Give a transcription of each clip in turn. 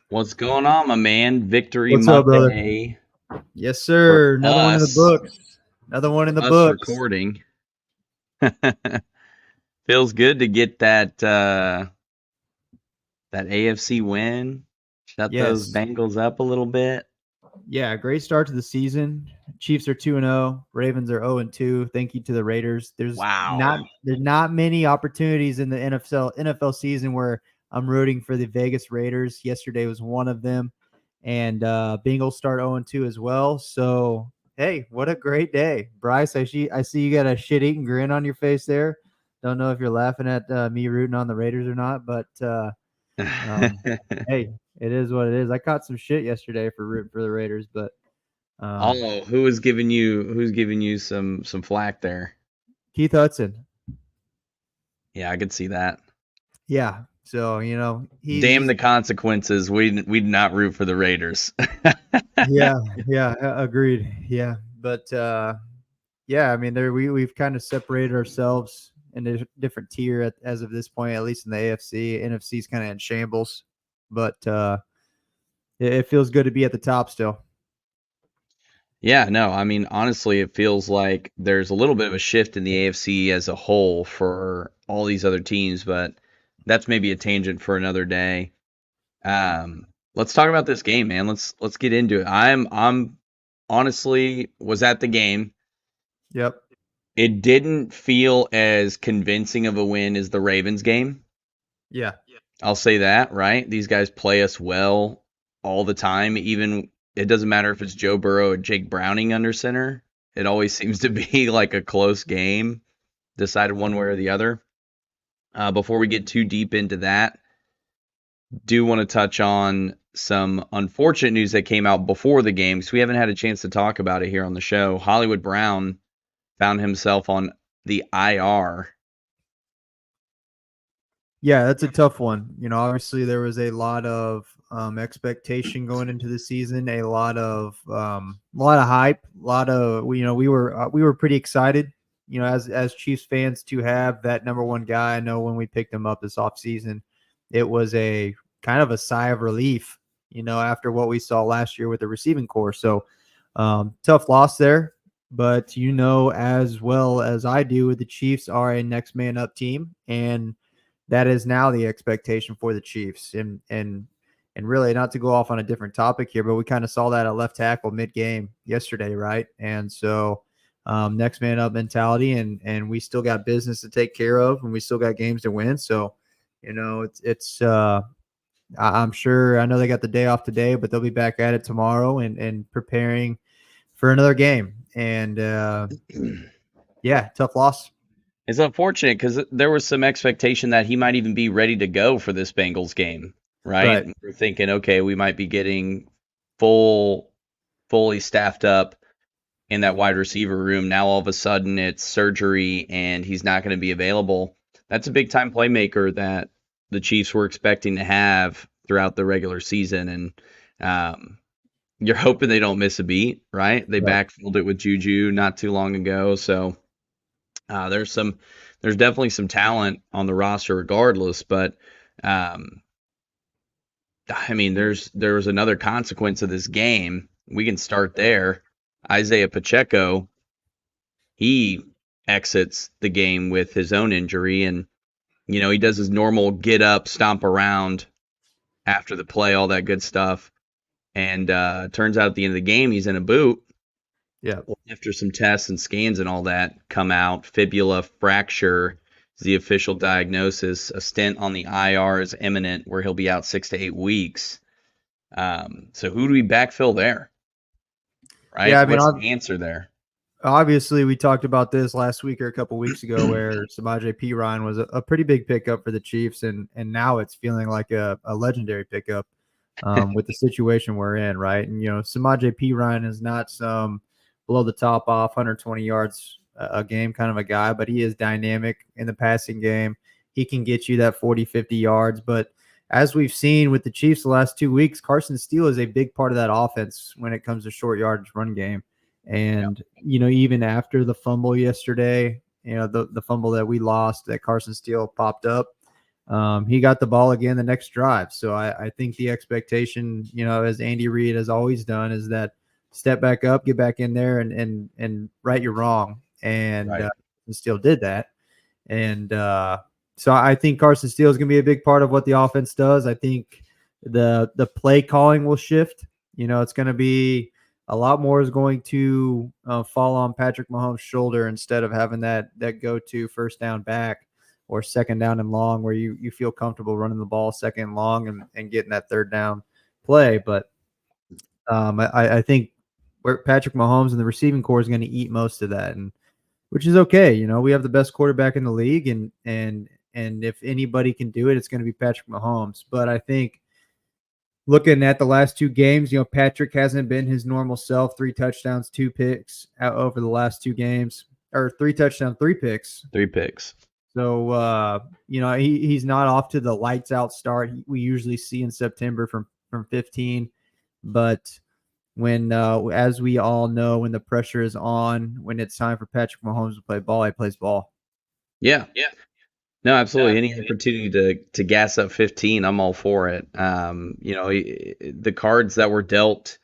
What's going on, my man? Victory What's up, brother? Monday. Yes, sir. Another one in the us. books. Another one in the Us books. recording. Feels good to get that AFC win. Shut those Yes. Bengals up a little bit. Yeah, great start to the season. Chiefs are 2-0. Ravens are 0-2. Thank you to the Raiders. There's not many opportunities in the NFL season where I'm rooting for the Vegas Raiders. Yesterday was one of them. And Bengals start 0-2 as well. So, hey, what a great day. Bryce, I see you got a shit-eating grin on your face there. Don't know if you're laughing at me rooting on the Raiders or not, but hey, it is what it is. I caught some shit yesterday for rooting for the Raiders, but who's giving you some flack there? Keith Hudson. Yeah, I could see that. Yeah. So, Damn the consequences. We'd not root for the Raiders. yeah, agreed. Yeah. But yeah, I mean, we've kind of separated ourselves in a different tier as of this point, at least in the AFC. NFC's kind of in shambles, but it feels good to be at the top still. Yeah, no, I mean, honestly, it feels like there's a little bit of a shift in the AFC as a whole for all these other teams, but that's maybe a tangent for another day. Let's talk about this game, man. Let's get into it. I'm honestly was at the game. Yep. It didn't feel as convincing of a win as the Ravens game. Yeah. I'll say that, right? These guys play us well all the time. Even it doesn't matter if it's Joe Burrow or Jake Browning under center. It always seems to be like a close game, decided one way or the other. Before we get too deep into that, do want to touch on some unfortunate news that came out before the game because we haven't had a chance to talk about it here on the show. Hollywood Brown found himself on the IR. Yeah, that's a tough one. Obviously there was a lot of expectation going into the season, a lot of hype, we were pretty excited, as Chiefs fans to have that number one guy. I know when we picked him up this offseason, it was a kind of a sigh of relief, after what we saw last year with the receiving core. So tough loss there, but as well as I do, the Chiefs are a next man up team, and that is now the expectation for the Chiefs. And really, not to go off on a different topic here, but we kind of saw that at left tackle mid-game yesterday, right? And so next man up mentality, and we still got business to take care of, and we still got games to win. So, I'm sure, I know they got the day off today, but they'll be back at it tomorrow and preparing for another game. And yeah, tough loss. It's unfortunate because there was some expectation that he might even be ready to go for this Bengals game, right? We're thinking, okay, we might be getting fully staffed up in that wide receiver room. Now all of a sudden it's surgery and he's not going to be available. That's a big time playmaker that the Chiefs were expecting to have throughout the regular season. And you're hoping they don't miss a beat, right? They backfilled it with Juju not too long ago. So there's definitely some talent on the roster regardless, but I mean, there was another consequence of this game. We can start there. Isaiah Pacheco, he exits the game with his own injury, and he does his normal get up, stomp around after the play, all that good stuff. And turns out at the end of the game, he's in a boot. Yeah. After some tests and scans and all that come out, fibula fracture is the official diagnosis. A stint on the IR is imminent, where he'll be out 6 to 8 weeks. So who do we backfill there? Right? Yeah, I mean, what's the answer there? Obviously, we talked about this last week or a couple weeks ago, where Samaje Perine was a pretty big pickup for the Chiefs, and now it's feeling like a legendary pickup with the situation we're in, right? And Samaje Perine is not some below the top off 120 yards a game kind of a guy, but he is dynamic in the passing game. He can get you that 40, 50 yards, but as we've seen with the Chiefs the last 2 weeks, Carson Steele is a big part of that offense when it comes to short yardage run game. And, even after the fumble yesterday, the fumble that we lost that Carson Steele popped up. He got the ball again the next drive. So I think the expectation, as Andy Reid has always done, is that step back up, get back in there, and right your wrong. And Right. Steele did that. And so I think Carson Steele is going to be a big part of what the offense does. I think the play calling will shift. It's going to be a lot more is going to fall on Patrick Mahomes' shoulder instead of having that go-to first down back or second down and long where you feel comfortable running the ball second and long and getting that third down play. But I think where Patrick Mahomes and the receiving core is going to eat most of that, and which is okay. We have the best quarterback in the league, and if anybody can do it, it's going to be Patrick Mahomes. But I think looking at the last two games, Patrick hasn't been his normal self. 3 touchdowns, 2 picks out over the last 2 games, or 3 touchdowns, 3 picks. 3 picks. So he's not off to the lights out start we usually see in September from 15. But when, as we all know, when the pressure is on, when it's time for Patrick Mahomes to play ball, he plays ball. Yeah. No, absolutely. Any opportunity to gas up 15, I'm all for it. The cards that were dealt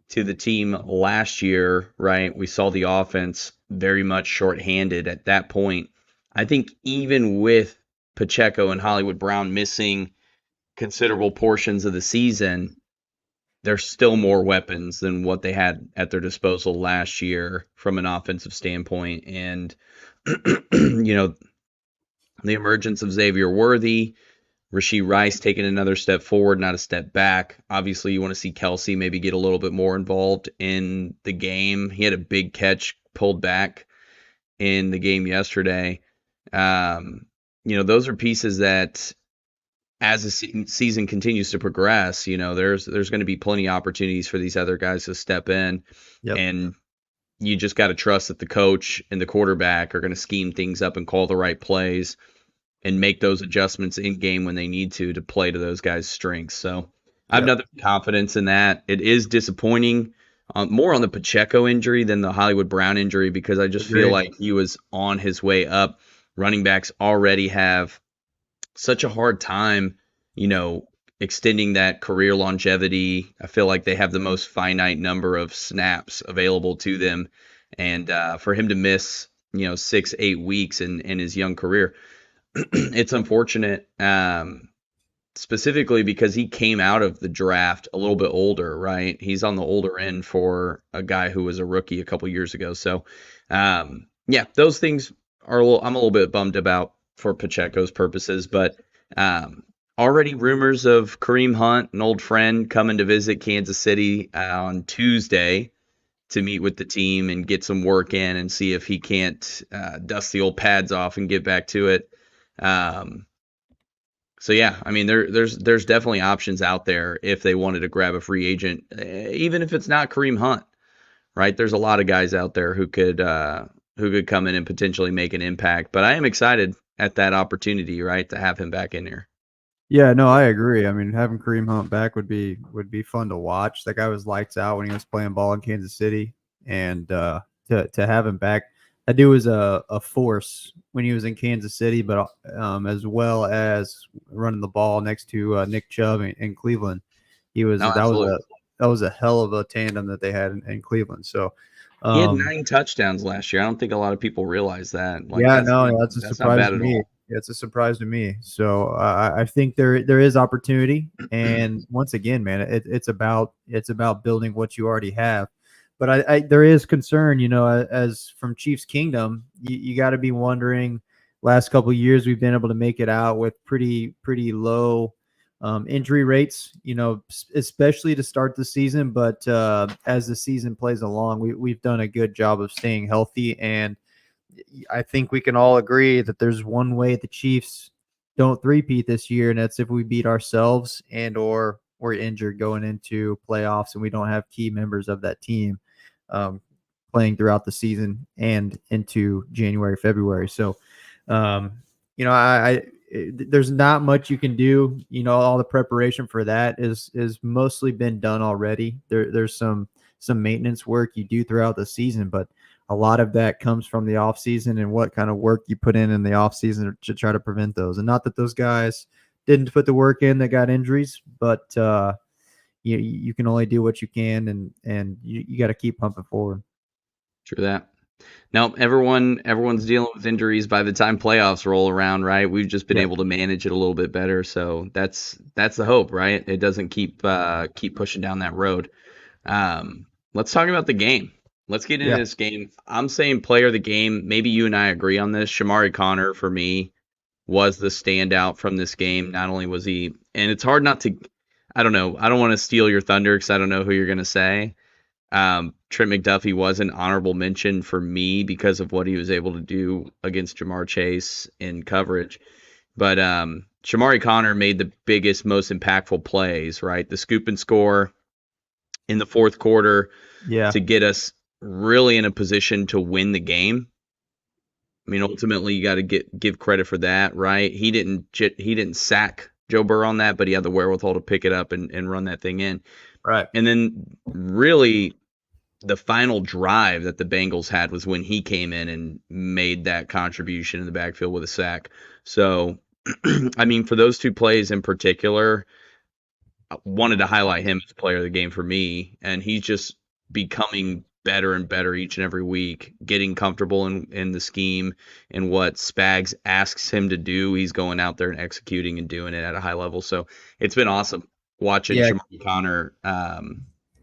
to the team last year, right? We saw the offense very much shorthanded at that point. I think even with Pacheco and Hollywood Brown missing considerable portions of the season, there's still more weapons than what they had at their disposal last year from an offensive standpoint. And, the emergence of Xavier Worthy, Rashee Rice taking another step forward, not a step back. Obviously, you want to see Kelsey maybe get a little bit more involved in the game. He had a big catch pulled back in the game yesterday. Those are pieces that, as the season continues to progress, there's going to be plenty of opportunities for these other guys to step in. Yep. And you just got to trust that the coach and the quarterback are going to scheme things up and call the right plays and make those adjustments in game when they need to play to those guys' strengths. So I have nothing confidence in that. It is disappointing, more on the Pacheco injury than the Hollywood Brown injury, because I just feel like he was on his way up. Running backs already have such a hard time, extending that career longevity. I feel like they have the most finite number of snaps available to them. And for him to miss, 6-8 weeks in his young career, it's unfortunate, specifically because he came out of the draft a little bit older, right? He's on the older end for a guy who was a rookie a couple years ago. So, those things are I'm a little bit bummed about for Pacheco's purposes, but already rumors of Kareem Hunt, an old friend, coming to visit Kansas City on Tuesday to meet with the team and get some work in and see if he can't dust the old pads off and get back to it. There's definitely options out there if they wanted to grab a free agent, even if it's not Kareem Hunt, right? There's a lot of guys out there who could come in and potentially make an impact. But I am excited at that opportunity, right, to have him back in here. Yeah, no, I agree. I mean, having Kareem Hunt back would be fun to watch. That guy was lights out when he was playing ball in Kansas City, and to have him back, that dude was a force when he was in Kansas City, but as well as running the ball next to Nick Chubb in Cleveland. He was that was a hell of a tandem that they had in Cleveland. So he had 9 touchdowns last year. I don't think a lot of people realize that. That's a surprise to me. It's a surprise to me. So I think there is opportunity, and once again, man, it's about building what you already have. But there is concern, as from Chiefs Kingdom, you got to be wondering. Last couple of years, we've been able to make it out with pretty low injury rates, especially to start the season. But as the season plays along, we've done a good job of staying healthy, and I think we can all agree that there's one way the Chiefs don't three-peat this year, and that's if we beat ourselves and or we're injured going into playoffs and we don't have key members of that team playing throughout the season and into January, February. So, there's not much you can do. All the preparation for that is mostly been done already. There's some maintenance work you do throughout the season, but a lot of that comes from the offseason and what kind of work you put in the offseason to try to prevent those. And not that those guys didn't put the work in that got injuries, but you can only do what you can, and you got to keep pumping forward. True that. No, everyone's dealing with injuries by the time playoffs roll around, right? We've just been able to manage it a little bit better, so that's the hope, right? It doesn't keep pushing down that road. Let's talk about the game. Let's get into Yeah. this game. I'm saying player of the game. Maybe you and I agree on this. Shamari Connor for me was the standout from this game. Not only was he, and it's hard not to. I don't know. I don't want to steal your thunder because I don't know who you're gonna say. Trent McDuffie was an honorable mention for me because of what he was able to do against Jamar Chase in coverage. But Shamari Connor made the biggest, most impactful plays, right? The scoop and score in the fourth quarter to get us really in a position to win the game. I mean, ultimately, you got to give credit for that, right? He didn't sack Joe Burrow on that, but he had the wherewithal to pick it up and run that thing in. Right. And then really the final drive that the Bengals had was when he came in and made that contribution in the backfield with a sack. So, I mean, for those two plays in particular, I wanted to highlight him as player of the game for me, and he's just becoming better and better each and every week, getting comfortable in the scheme and what Spags asks him to do. He's going out there and executing and doing it at a high level. So it's been awesome watching Shamari Connor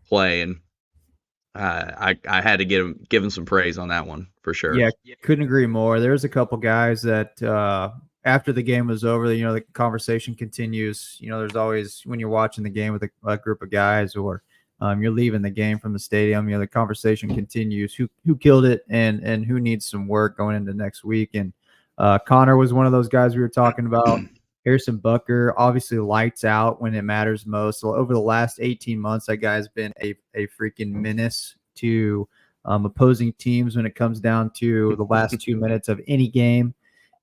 play, and I had to give him some praise on that one for sure. Yeah, couldn't agree more. There's a couple guys that after the game was over, the conversation continues. There's always, when you're watching the game with a group of guys, or you're leaving the game from the stadium, the conversation continues. Who killed it, and who needs some work going into next week. And Connor was one of those guys we were talking about. Harrison Butker, obviously lights out when it matters most. So over the last 18 months, that guy's been a freaking menace to opposing teams when it comes down to the last 2 minutes of any game.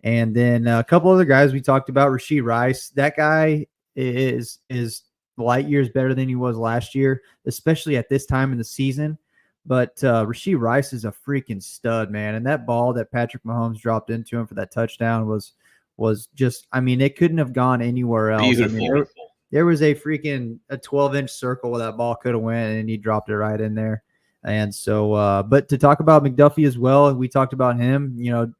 And then a couple other guys we talked about, Rashee Rice. That guy is light years better than he was last year, especially at this time in the season. But Rashee Rice is a freaking stud, man. And that ball that Patrick Mahomes dropped into him for that touchdown was just, I mean, it couldn't have gone anywhere else. Beautiful. I mean, there was a 12-inch circle where that ball could have went, and he dropped it right in there. And so, but to talk about McDuffie as well, we talked about him,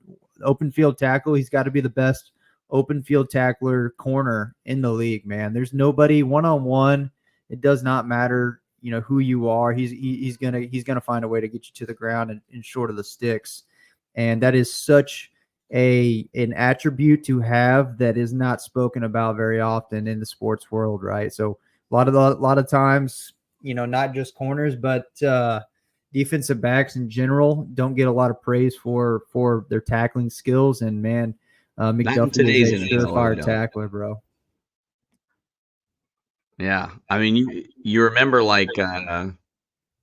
open field tackle. He's got to be the best open field tackler corner in the league, man. There's nobody one-on-one. It does not matter, who you are. He's gonna find a way to get you to the ground and short of the sticks. And that is such an attribute to have that is not spoken about very often in the sports world, right? So a lot of times, not just corners, but defensive backs in general don't get a lot of praise for their tackling skills. And man, McDuffie is a surefire tackler, bro. Yeah, I mean, you remember like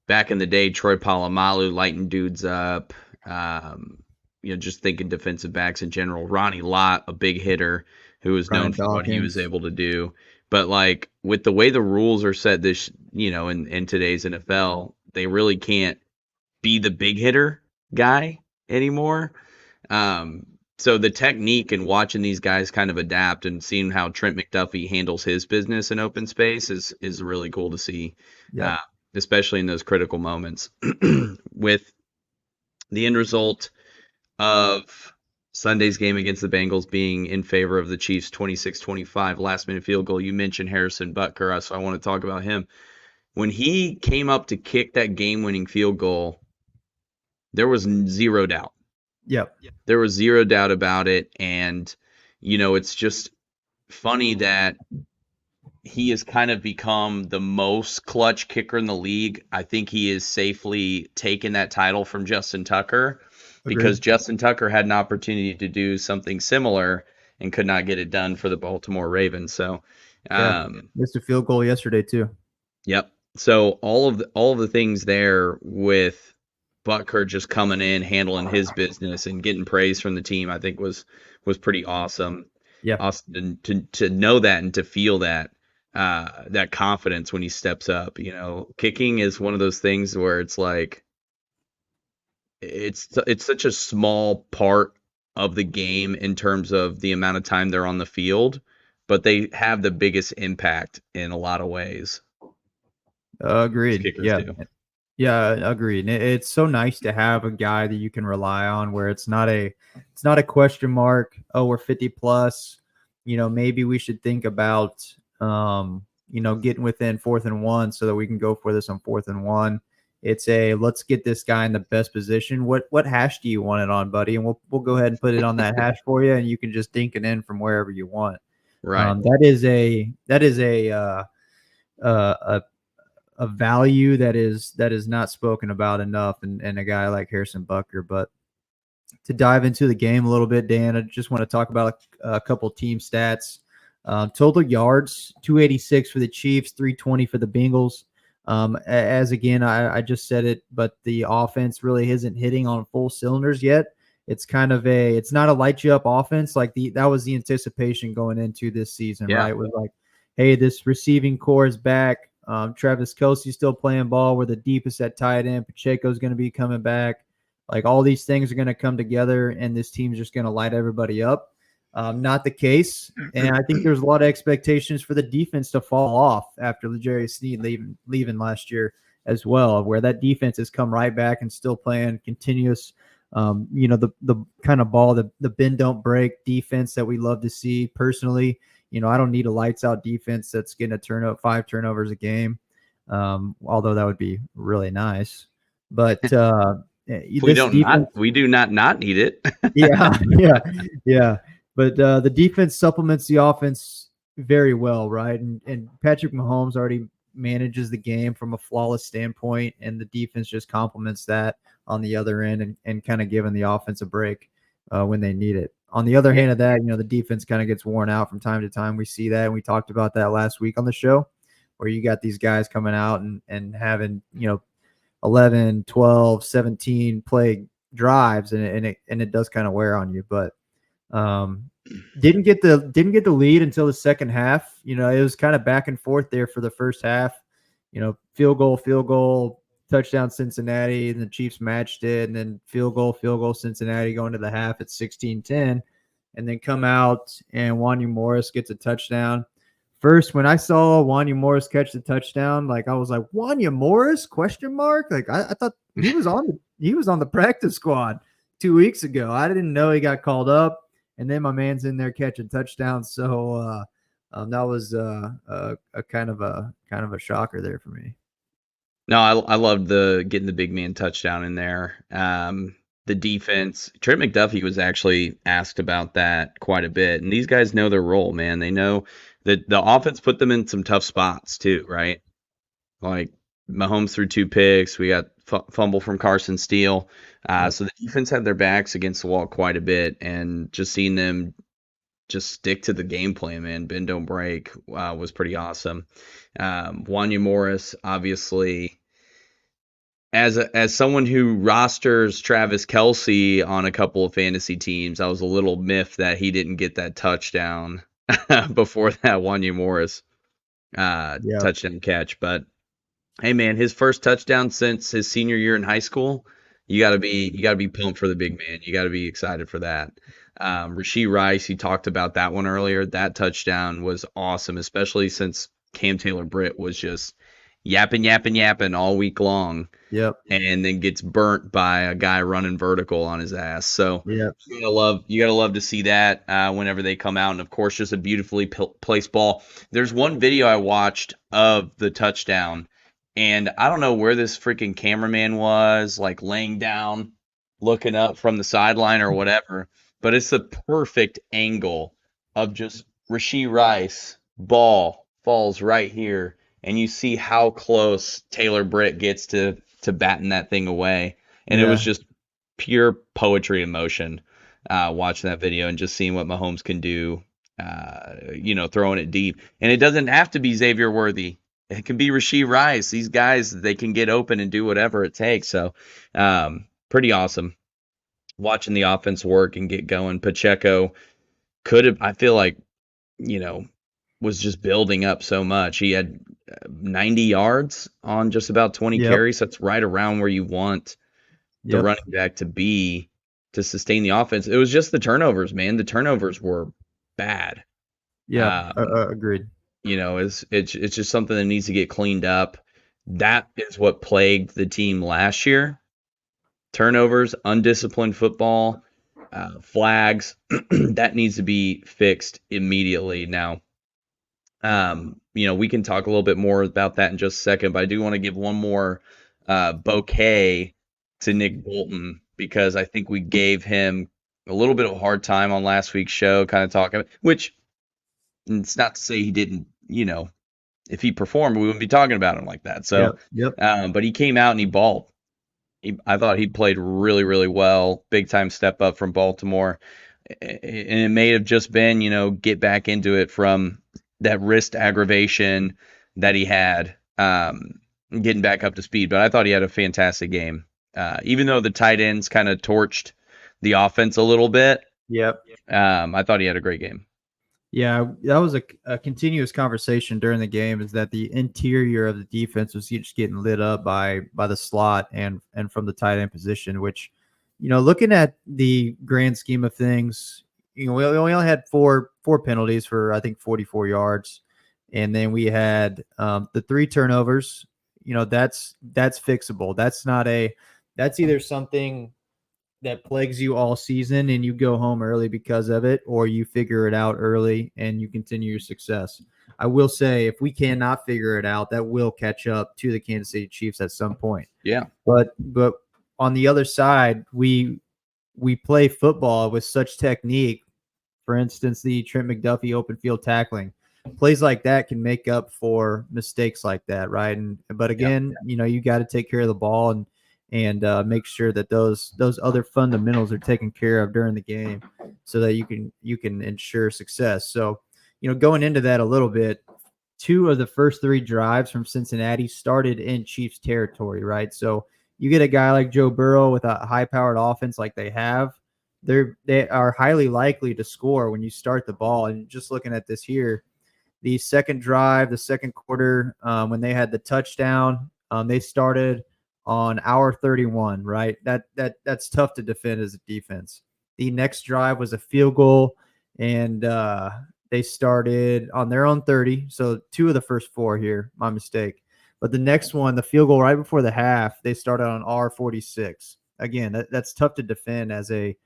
back in the day, Troy Polamalu lighting dudes up. Just thinking defensive backs in general. Ronnie Lott, a big hitter who was known for what he was able to do. But like with the way the rules are set this, in today's NFL, they really can't be the big hitter guy anymore. So the technique and watching these guys kind of adapt and seeing how Trent McDuffie handles his business in open space is really cool to see, especially in those critical moments. With the end result of Sunday's game against the Bengals being in favor of the Chiefs, 26-25 last-minute field goal. You mentioned Harrison Butker, so I want to talk about him. When he came up to kick that game-winning field goal, there was zero doubt. Yep. There was zero doubt about it, and, it's just funny that he has kind of become the most clutch kicker in the league. I think he is safely taken that title from Justin Tucker. Because Justin Tucker had an opportunity to do something similar and could not get it done for the Baltimore Ravens. So, missed a field goal yesterday too. Yep. So all of the things there with Butker just coming in, handling his business, and getting praise from the team, I think was pretty awesome. Yeah. Awesome to know that and to feel that that confidence when he steps up. Kicking is one of those things where it's like, it's such a small part of the game in terms of the amount of time they're on the field, but they have the biggest impact in a lot of ways. As Agreed. kickers Yeah. do. Yeah, agreed. And it's so nice to have a guy that you can rely on where it's not a question mark. Oh, we're 50 plus. Maybe we should think about getting within 4th and 1 so that we can go for this on 4th and 1. It's a let's get this guy in the best position. What hash do you want it on, buddy? And we'll go ahead and put it on that hash for you, and you can just dink it in from wherever you want. Right. That is a value that is not spoken about enough in a guy like Harrison Butker. But to dive into the game a little bit, Dan, I just want to talk about a couple team stats. Total yards, 286 for the Chiefs, 320 for the Bengals. As again, I just said it, but the offense really isn't hitting on full cylinders yet. It's not a light you up offense. That was the anticipation going into this season, Yeah. right? It was like, hey, this receiving core is back. Travis Kelce's still playing ball. We're the deepest at tight end. Pacheco's going to be coming back. Like all these things are going to come together, and this team's just going to light everybody up. Not the case, and I think there's a lot of expectations for the defense to fall off after L'Jarius Sneed leaving last year as well, where that defense has come right back and still playing continuous. The kind of ball, the bend don't break defense that we love to see. Personally, I don't need a lights out defense that's going to 5 turnovers a game, although that would be really nice. But this defense, We do not need it. yeah, yeah, yeah. But the defense supplements the offense very well, right? And Patrick Mahomes already manages the game from a flawless standpoint, and the defense just complements that on the other end and kind of giving the offense a break when they need it. On the other hand of that, the defense kind of gets worn out from time to time. We see that, and we talked about that last week on the show, where you got these guys coming out and having 11, 12, 17 play drives, and it does kind of wear on you. But didn't get the lead until the second half. It was kind of back and forth there for the first half. Field goal, touchdown Cincinnati, and the Chiefs matched it, and then field goal Cincinnati going to the half at 16-10, and then come out and Wanya Morris gets a touchdown. First, when I saw Wanya Morris catch the touchdown, I was like, Wanya Morris? Question mark? I thought he was on the practice squad 2 weeks ago. I didn't know he got called up, and then my man's in there catching touchdowns. So that was a kind of a shocker there for me. No, I loved getting the big man touchdown in there. The defense, Trent McDuffie was actually asked about that quite a bit, and these guys know their role, man. They know that the offense put them in some tough spots too, right? Like Mahomes threw 2 picks. We got fumble from Carson Steele. So the defense had their backs against the wall quite a bit, and just seeing them just stick to the game plan, man, bend don't break, was pretty awesome. Wanya Morris, obviously, as someone who rosters Travis Kelce on a couple of fantasy teams, I was a little miffed that he didn't get that touchdown before that Wanya Morris touchdown catch. But hey, man, his first touchdown since his senior year in high school. You gotta be pumped for the big man. You gotta be excited for that. Rashee Rice, you talked about that one earlier. That touchdown was awesome, especially since Cam Taylor-Britt was just yapping all week long. Yep. And then gets burnt by a guy running vertical on his ass. So Yep. you gotta love to see that whenever they come out. And of course, just a beautifully placed ball. There's one video I watched of the touchdown, and I don't know where this freaking cameraman was, like laying down, looking up from the sideline or whatever. But it's the perfect angle of just Rashee Rice, ball falls right here, and you see how close Taylor-Britt gets to batting that thing away. And it was just pure poetry in motion watching that video and just seeing what Mahomes can do, throwing it deep. And it doesn't have to be Xavier Worthy. It can be Rashee Rice. These guys, they can get open and do whatever it takes. So pretty awesome watching the offense work and get going. Pacheco I feel like, was just building up so much. He had 90 yards on just about 20 carries. That's right around where you want the Yep. running back to sustain the offense. It was just the turnovers, man. The turnovers were bad. Yeah. Agreed. It's just something that needs to get cleaned up. That is what plagued the team last year. Turnovers, undisciplined football, flags. That needs to be fixed immediately. Now, we can talk a little bit more about that in just a second, but I do want to give one more bouquet to Nick Bolton because I think we gave him a little bit of a hard time on last week's show, kind of talking, which it's not to say he didn't, if he performed, we wouldn't be talking about him like that. So, Yep. Yep. but he came out and he balled. I thought he played really, really well. Big time step up from Baltimore. And it may have just been, get back into it from that wrist aggravation that he had, getting back up to speed. But I thought he had a fantastic game. Even though the tight ends kind of torched the offense a little bit, Yep. I thought he had a great game. Yeah, that was a continuous conversation during the game. Is that the interior of the defense was just getting lit up by the slot and from the tight end position, which, looking at the grand scheme of things, we only had four penalties for I think 44 yards, and then we had the 3 turnovers. That's fixable. That's either something that plagues you all season and you go home early because of it, or you figure it out early and you continue your success. I will say, if we cannot figure it out, that will catch up to the Kansas City Chiefs at some point. Yeah. But on the other side, we play football with such technique. For instance, the Trent McDuffie open field tackling. Plays like that can make up for mistakes like that, right? But again, you got to take care of the ball and make sure that those other fundamentals are taken care of during the game, so that you can ensure success. So, going into that a little bit, 2 of the first 3 drives from Cincinnati started in Chiefs territory, right? So you get a guy like Joe Burrow with a high-powered offense like they have, they are highly likely to score when you start the ball. And just looking at this here, the second drive, the second quarter, when they had the touchdown, they started on hour 31, right? That's tough to defend as a defense. The next drive was a field goal, and they started on their own 30. So 2 of the first 4 here, my mistake. But the next one, the field goal right before the half, they started on R46. Again, that's tough to defend as a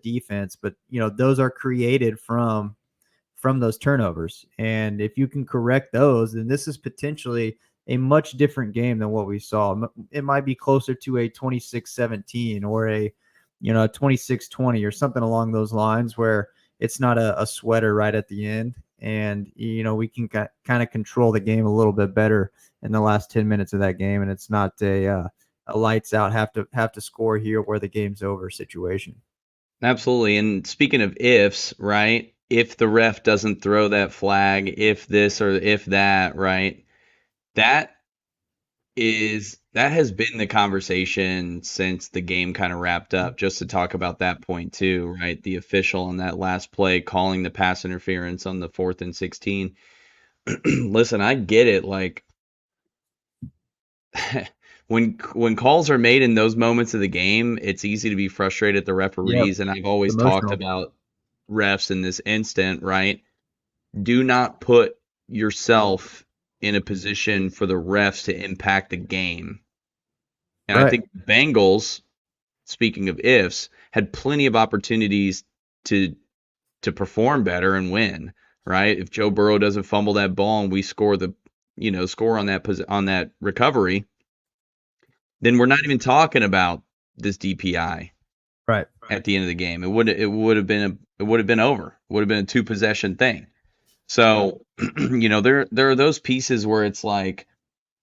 defense, but those are created from those turnovers. And if you can correct those, then this is potentially a much different game than what we saw. It might be closer to a 26-17 or a 26-20 or something along those lines, where it's not a sweater right at the end, and we can kind of control the game a little bit better in the last 10 minutes of that game, and it's not a lights out have to score here where the game's over situation. Absolutely. And speaking of ifs, right? If the ref doesn't throw that flag, if this or if that, right? That has been the conversation since the game kind of wrapped up, just to talk about that point too, right? The official on that last play calling the pass interference on the 4th and 16. Listen, I get it. Like, when calls are made in those moments of the game, it's easy to be frustrated at the referees. And I've always talked about refs in this instant, right? Do not put yourself in a position for the refs to impact the game. And I think the Bengals, speaking of ifs, had plenty of opportunities to perform better and win, right? If Joe Burrow doesn't fumble that ball and we score on that recovery, then we're not even talking about this DPI. Right. At the end of the game, it would have been over. It would have been a 2-possession thing. So, there are those pieces where it's like,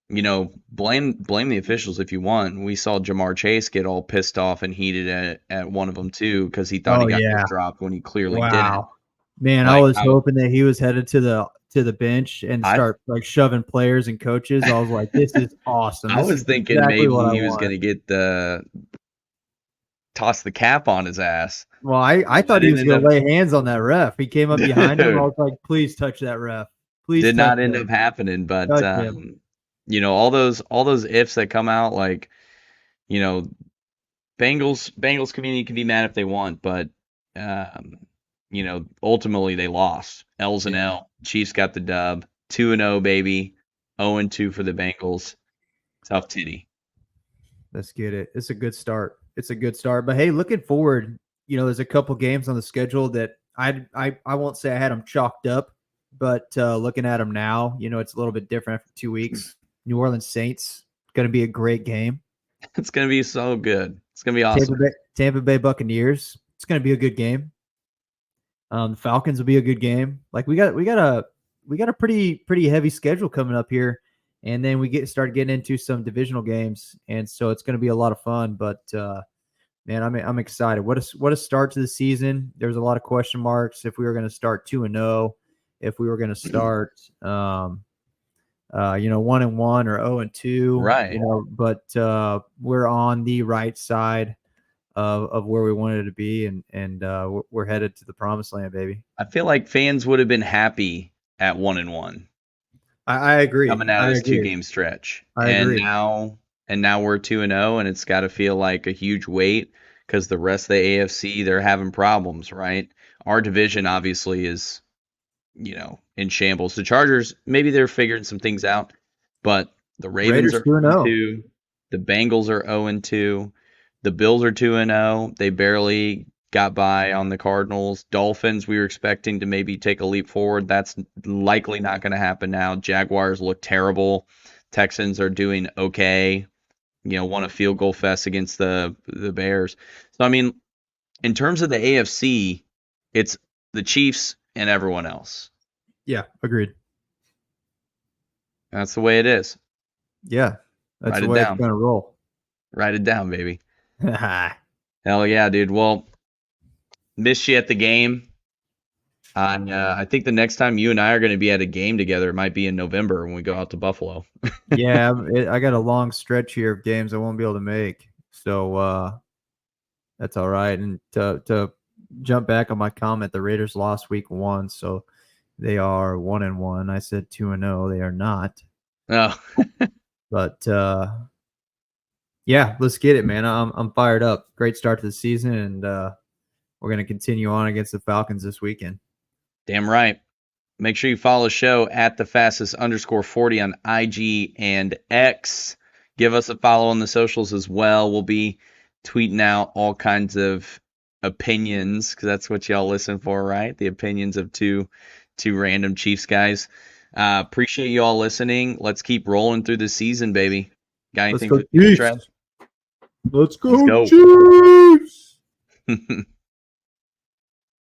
blame the officials if you want. We saw Jamar Chase get all pissed off and heated at one of them too, because he thought he got his dropped when he clearly didn't. Man, I was hoping that he was headed to the bench and start shoving players and coaches. I was like, this is awesome. I was thinking maybe he was going to get toss the cap on his ass. Well, I thought he was going to lay hands on that ref. He came up behind him. I was like, please touch that ref. Please. Did not end up happening, but all those ifs that come out, like, Bengals community can be mad if they want, but ultimately they lost. L's and L. Chiefs got the dub. 2-0, baby. 0-2 for the Bengals. Tough titty. Let's get it. It's a good start. It's a good start. But hey, looking forward, there's a couple games on the schedule that I won't say I had them chalked up, but looking at them now, it's a little bit different after 2 weeks. New Orleans Saints, going to be a great game. It's going to be so good. It's going to be awesome. Tampa Bay Buccaneers. It's going to be a good game. The Falcons will be a good game. Like we got a pretty heavy schedule coming up here, and then we start getting into some divisional games, and so it's going to be a lot of fun. But man, I'm excited. What a start to the season. There's a lot of question marks if we were going to start 2-0, if we were going to start 1-1 or 0-2, right? But we're on the right side of where we wanted to be, and we're headed to the promised land, baby. I feel like fans would have been happy at 1-1. I agree. Coming out of this 2-game stretch, I agree. Now we're 2-0, and it's got to feel like a huge weight because the rest of the AFC, they're having problems, right? Our division obviously is, in shambles. The Chargers, maybe they're figuring some things out, but the Ravens are 2-0. The Bengals are 0-2. The Bills are 2-0. They barely got by on the Cardinals. Dolphins, we were expecting to maybe take a leap forward. That's likely not going to happen now. Jaguars look terrible. Texans are doing okay. Won a field goal fest against the Bears. So, I mean, in terms of the AFC, it's the Chiefs and everyone else. Yeah, agreed. That's the way it is. Yeah, that's the way it's going to roll. Write it down, baby. Hell yeah, dude. Well, missed you at the game. I think the next time you and I are going to be at a game together, it might be in November when we go out to Buffalo. Yeah, I got a long stretch here of games I won't be able to make, so that's all right. And to jump back on my comment, the Raiders lost week 1, so they are 1-1. I said 2-0. They are not. Oh, but yeah, let's get it, man. I'm fired up. Great start to the season, and we're going to continue on against the Falcons this weekend. Damn right. Make sure you follow the show at @thefastest_40 on IG and X. Give us a follow on the socials as well. We'll be tweeting out all kinds of opinions because that's what y'all listen for, right? The opinions of two random Chiefs guys. Appreciate you all listening. Let's keep rolling through the season, baby. Got anything for the Chiefs? Let's go, Chiefs!